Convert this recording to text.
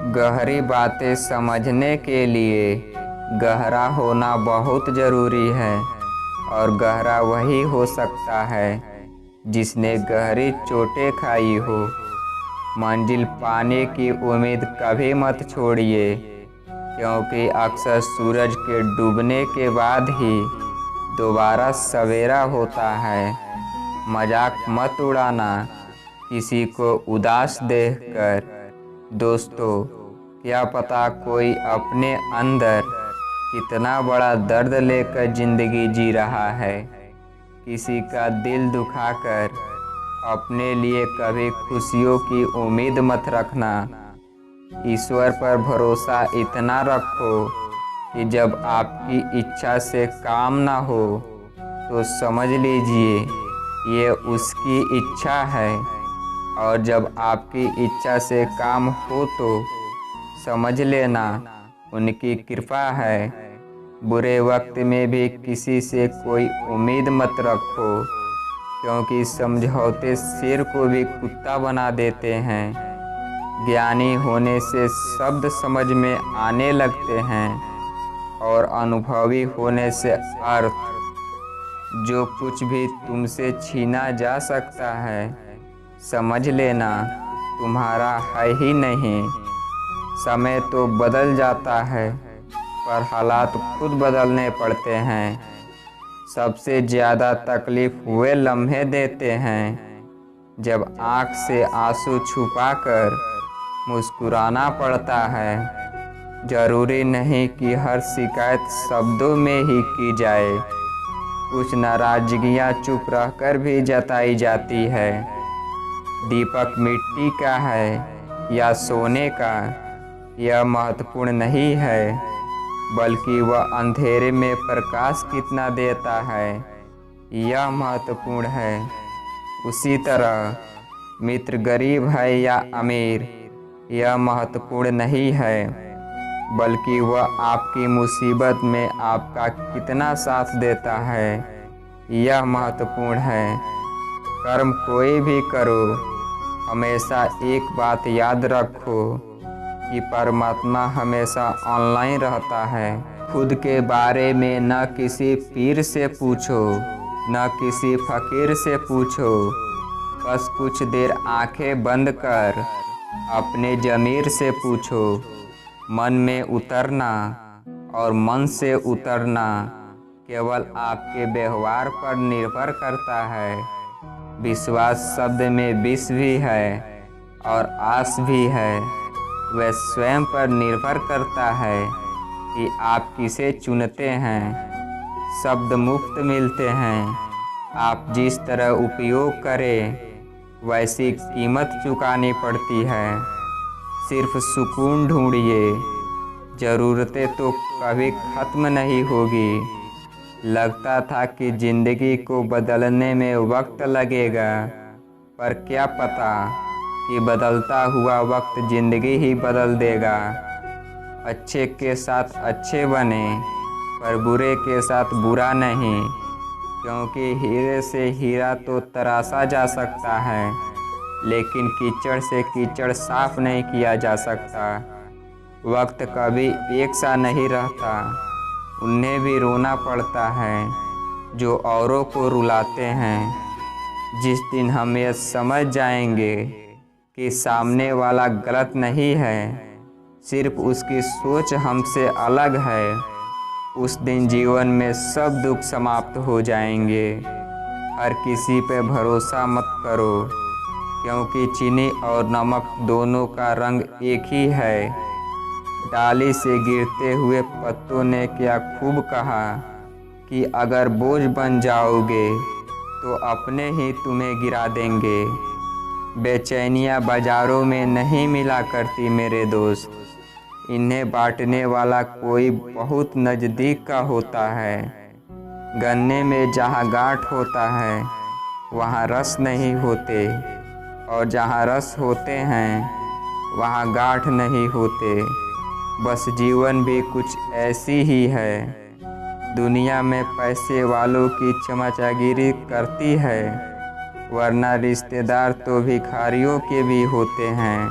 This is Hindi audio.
गहरी बातें समझने के लिए गहरा होना बहुत ज़रूरी है और गहरा वही हो सकता है जिसने गहरी चोटें खाई हो। मंजिल पाने की उम्मीद कभी मत छोड़िए, क्योंकि अक्सर सूरज के डूबने के बाद ही दोबारा सवेरा होता है। मजाक मत उड़ाना किसी को उदास देखकर। दोस्तों, क्या पता कोई अपने अंदर कितना बड़ा दर्द लेकर ज़िंदगी जी रहा है। किसी का दिल दुखाकर अपने लिए कभी खुशियों की उम्मीद मत रखना। ईश्वर पर भरोसा इतना रखो कि जब आपकी इच्छा से काम ना हो तो समझ लीजिए ये उसकी इच्छा है, और जब आपकी इच्छा से काम हो तो समझ लेना उनकी कृपा है। बुरे वक्त में भी किसी से कोई उम्मीद मत रखो, क्योंकि समझौते शेर को भी कुत्ता बना देते हैं। ज्ञानी होने से शब्द समझ में आने लगते हैं और अनुभवी होने से अर्थ। जो कुछ भी तुमसे छीना जा सकता है समझ लेना तुम्हारा है ही नहीं। समय तो बदल जाता है, पर हालात खुद बदलने पड़ते हैं। सबसे ज़्यादा तकलीफ़ वे लम्हे देते हैं जब आँख से आंसू छुपाकर मुस्कुराना पड़ता है। ज़रूरी नहीं कि हर शिकायत शब्दों में ही की जाए, कुछ नाराज़गियाँ चुप रहकर भी जताई जाती है। दीपक मिट्टी का है या सोने का, यह महत्वपूर्ण नहीं है, बल्कि वह अंधेरे में प्रकाश कितना देता है यह महत्वपूर्ण है। उसी तरह मित्र गरीब है या अमीर, यह महत्वपूर्ण नहीं है, बल्कि वह आपकी मुसीबत में आपका कितना साथ देता है यह महत्वपूर्ण है। कर्म कोई भी करो, हमेशा एक बात याद रखो कि परमात्मा हमेशा ऑनलाइन रहता है। खुद के बारे में न किसी पीर से पूछो, न किसी फकीर से पूछो। बस कुछ देर आंखें बंद कर अपने ज़मीर से पूछो। मन में उतरना और मन से उतरना केवल आपके व्यवहार पर निर्भर करता है। विश्वास शब्द में विष भी है और आस भी है। वह स्वयं पर निर्भर करता है कि आप किसे चुनते हैं। शब्द मुफ्त मिलते हैं, आप जिस तरह उपयोग करें वैसी कीमत चुकानी पड़ती है। सिर्फ सुकून ढूंढिए, ज़रूरतें तो कभी ख़त्म नहीं होगी। लगता था कि ज़िंदगी को बदलने में वक्त लगेगा, पर क्या पता कि बदलता हुआ वक्त ज़िंदगी ही बदल देगा। अच्छे के साथ अच्छे बने, पर बुरे के साथ बुरा नहीं, क्योंकि हीरे से हीरा तो तराशा जा सकता है, लेकिन कीचड़ से कीचड़ साफ नहीं किया जा सकता। वक्त कभी एक सा नहीं रहता, उन्हें भी रोना पड़ता है जो औरों को रुलाते हैं। जिस दिन हम ये समझ जाएंगे कि सामने वाला गलत नहीं है, सिर्फ उसकी सोच हमसे अलग है, उस दिन जीवन में सब दुख समाप्त हो जाएंगे। हर किसी पे भरोसा मत करो, क्योंकि चीनी और नमक दोनों का रंग एक ही है। डाली से गिरते हुए पत्तों ने क्या खूब कहा कि अगर बोझ बन जाओगे तो अपने ही तुम्हें गिरा देंगे। बेचैनियाँ बाज़ारों में नहीं मिला करती मेरे दोस्त, इन्हें बांटने वाला कोई बहुत नज़दीक का होता है। गन्ने में जहाँ गांठ होता है वहाँ रस नहीं होते, और जहाँ रस होते हैं वहाँ गांठ नहीं होते। बस जीवन भी कुछ ऐसी ही है। दुनिया में पैसे वालों की चमचागिरी करती है, वरना रिश्तेदार तो भिखारियों के भी होते हैं।